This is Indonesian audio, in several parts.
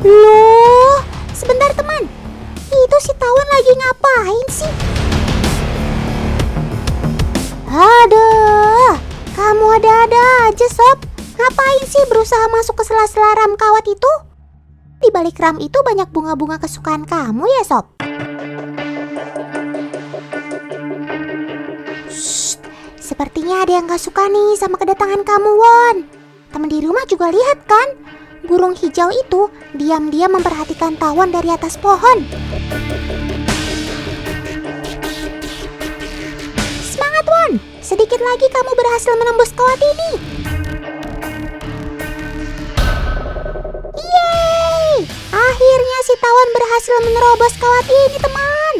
Loh, sebentar teman. Itu si tawon lagi ngapain sih? Aduh, kamu ada-ada aja sob. Ngapain sih berusaha masuk ke sela-sela ram kawat itu? Di balik ram itu banyak bunga-bunga kesukaan kamu ya sob? Shh, sepertinya ada yang gak suka nih sama kedatangan kamu, Won. Teman di rumah juga lihat kan? Burung hijau itu diam-diam memperhatikan tawon dari atas pohon. Semangat, Won! Sedikit lagi kamu berhasil menembus kawat ini. Yeay! Akhirnya si tawon berhasil menerobos kawat ini, teman.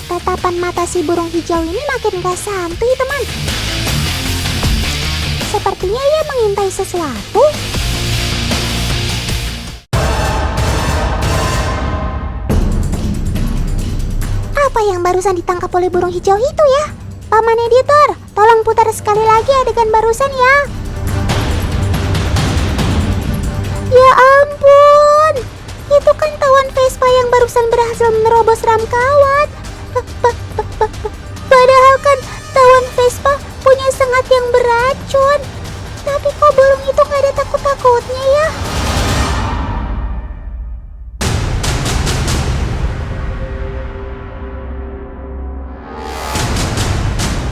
Tatapan mata si burung hijau ini makin gak santuy, teman. Sepertinya ia mengintai sesuatu. Apa yang barusan ditangkap oleh burung hijau itu ya? Paman editor, tolong putar sekali lagi adegan barusan ya. Ya ampun, itu kan tawon Vespa yang barusan berhasil menerobos ram kawat. Padahal kan tawon Vespa punya sengat yang beracun. Tapi kok burung itu gak ada takut-takutnya ya?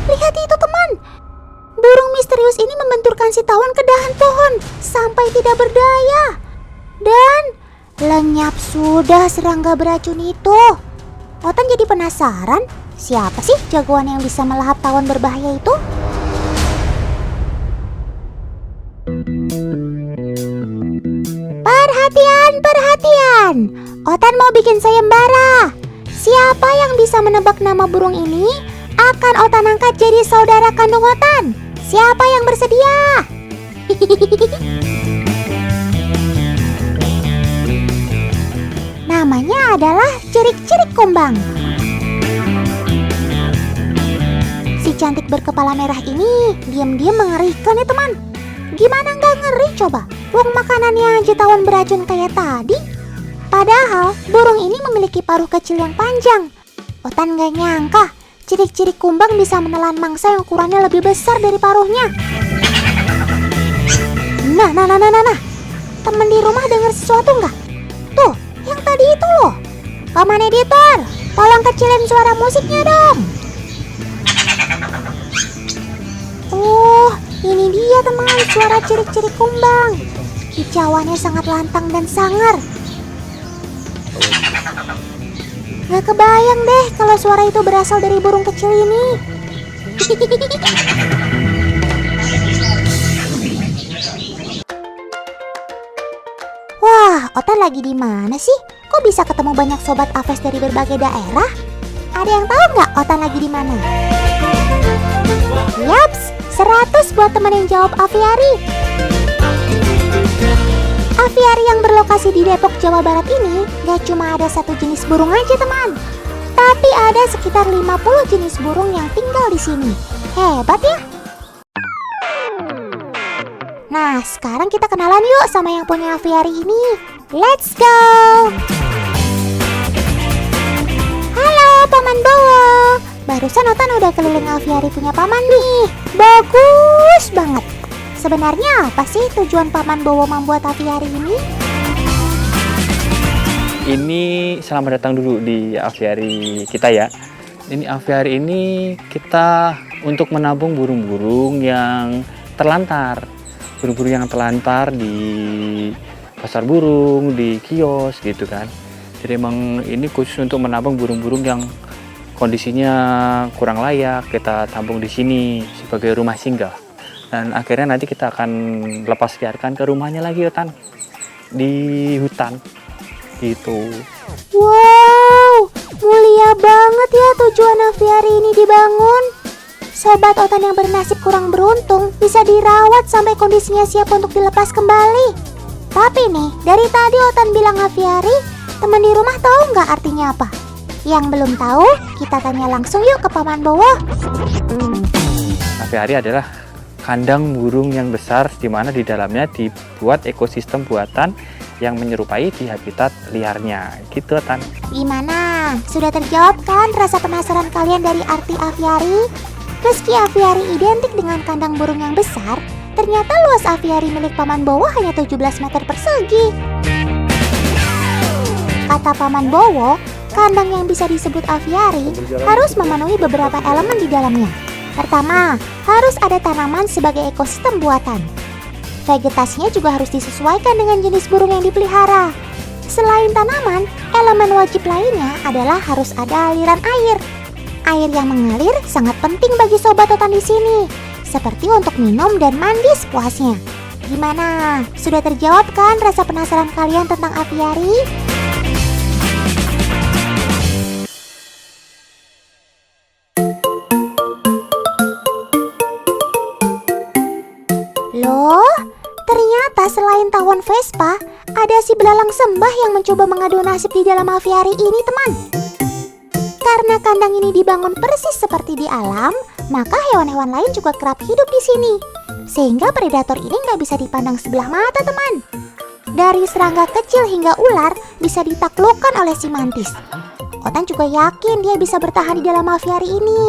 Lihat itu teman. Burung misterius ini membenturkan si tawon ke dahan pohon sampai tidak berdaya. Dan lenyap sudah serangga beracun itu. Otan jadi penasaran, siapa sih jagoan yang bisa melahap tawon berbahaya itu? Perhatian, perhatian. Otan mau bikin sayembara. Siapa yang bisa menebak nama burung ini akan Otan angkat jadi saudara kandung Otan. Siapa yang bersedia? Namanya adalah Cirik-cirik kumbang. Si cantik berkepala merah ini diam-diam mengerikan ya teman. Gimana nggak ngeri coba? Wong makanannya aja tawon beracun kayak tadi. Padahal burung ini memiliki paruh kecil yang panjang. Otan nggak nyangka Cirik-cirik kumbang bisa menelan mangsa yang ukurannya lebih besar dari paruhnya. Nah. Teman di rumah dengar sesuatu nggak? Tuh, yang tadi itu loh. Paman editor, tolong kecilin suara musiknya dong. Oh, ini dia teman, suara cirik-cirik kumbang. Kicauannya sangat lantang dan sangar. Gak kebayang deh kalau suara itu berasal dari burung kecil ini. Wah, Otan lagi di mana sih? Kok bisa ketemu banyak sobat Aves dari berbagai daerah? Ada yang tahu nggak Otan lagi di mana? Yaps, 100 buat teman yang jawab aviari. Aviari yang berlokasi di Depok, Jawa Barat ini gak cuma ada satu jenis burung aja teman, tapi ada sekitar 50 jenis burung yang tinggal di sini. Hebat ya? Nah, sekarang kita kenalan yuk sama yang punya aviari ini. Let's go! Halo Paman Bowo. Barusan Otan udah keliling aviari punya Paman nih. Bagus banget. Sebenarnya apa sih tujuan Paman Bowo membuat aviari ini? Ini selamat datang dulu di aviari kita ya. Ini aviari ini kita untuk menampung burung-burung yang terlantar. Burung-burung yang terlantar di pasar burung, di kios gitu kan. Jadi emang ini khusus untuk menampung burung-burung yang kondisinya kurang layak. Kita tampung di sini sebagai rumah singgah. Dan akhirnya nanti kita akan lepas liarkan ke rumahnya lagi Otan, di hutan gitu. Wow, mulia banget ya tujuan aviari ini dibangun. Sobat Otan yang bernasib kurang beruntung bisa dirawat sampai kondisinya siap untuk dilepas kembali. Tapi nih, dari tadi Otan bilang aviari, teman di rumah tahu nggak artinya apa? Yang belum tahu, kita tanya langsung yuk ke Paman Bowo. Aviari adalah kandang burung yang besar di mana di dalamnya dibuat ekosistem buatan yang menyerupai di habitat liarnya. Gitu, Tan. Gimana? Sudah terjawab kan rasa penasaran kalian dari arti aviari? Meski aviari identik dengan kandang burung yang besar, ternyata luas aviari milik Paman Bowo hanya 17 meter persegi. Kata Paman Bowo, kandang yang bisa disebut aviari harus memenuhi beberapa elemen di dalamnya. Pertama, harus ada tanaman sebagai ekosistem buatan. Vegetasinya juga harus disesuaikan dengan jenis burung yang dipelihara. Selain tanaman, elemen wajib lainnya adalah harus ada aliran air. Air yang mengalir sangat penting bagi sobat totan di sini, seperti untuk minum dan mandi sepuasnya. Gimana? Sudah terjawab kan rasa penasaran kalian tentang aviari? Loh, ternyata selain tawon Vespa, ada si belalang sembah yang mencoba mengadu nasib di dalam aviari ini, teman. Karena kandang ini dibangun persis seperti di alam, maka hewan-hewan lain juga kerap hidup di sini. Sehingga predator ini nggak bisa dipandang sebelah mata, teman. Dari serangga kecil hingga ular bisa ditaklukkan oleh si mantis. Otan juga yakin dia bisa bertahan di dalam aviari ini.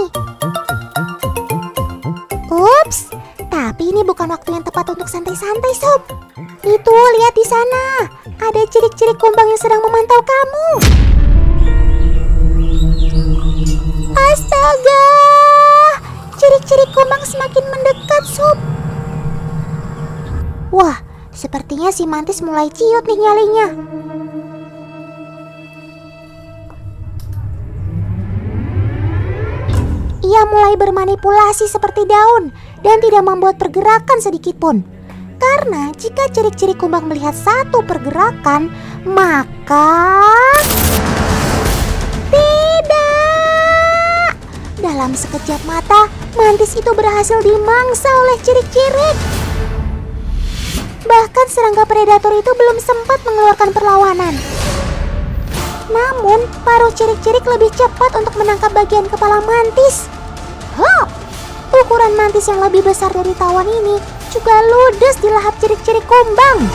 Ups, tapi ini bukan waktu yang tepat untuk santai-santai, Sob. Itu, lihat di sana. Ada cirik-cirik kumbang yang sedang memantau kamu. Astaga! Cirik-cirik kumbang semakin mendekat, Sob. Wah, sepertinya si mantis mulai ciut nih nyalinya. Ia mulai bermanipulasi seperti daun dan tidak membuat pergerakan sedikit pun. Karena jika cirik-cirik kumbang melihat satu pergerakan, maka... Tidak! Dalam sekejap mata, mantis itu berhasil dimangsa oleh cirik-cirik. Bahkan serangga predator itu belum sempat mengeluarkan perlawanan. Namun, paruh cirik-cirik lebih cepat untuk menangkap bagian kepala mantis. Hop! Ukuran mantis yang lebih besar dari tawon ini juga ludes di lahap cirik-cirik kumbang.